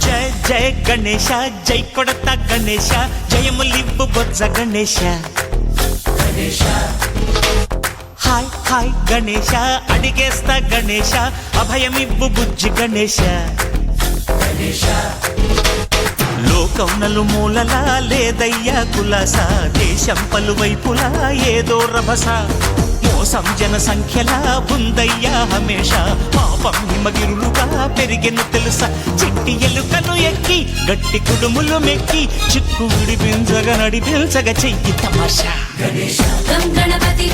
జయ గణేశ జై కొడత గణేశ జయములివ్వు బొజ్జ Ganesha hi hi Ganesha అడిగేస్తా Ganesha అభయమివ్వు బుజ్జి గణేశ లోకం నలుమూలలా లేదయ్యా కులాస దేశం పలువైపులా ఏదో రభస మోసం జన సంఖ్యలా ఉందయ్యా హమేష పాపం హిమగిరులుగా పెరిగెను తెలుసా చిట్టి ఎలుకను ఎక్కి గట్టి కుడుములు మెక్కి చిక్కు విడిపించగా నడిపించగా చెయ్యి తమాషా గణపతి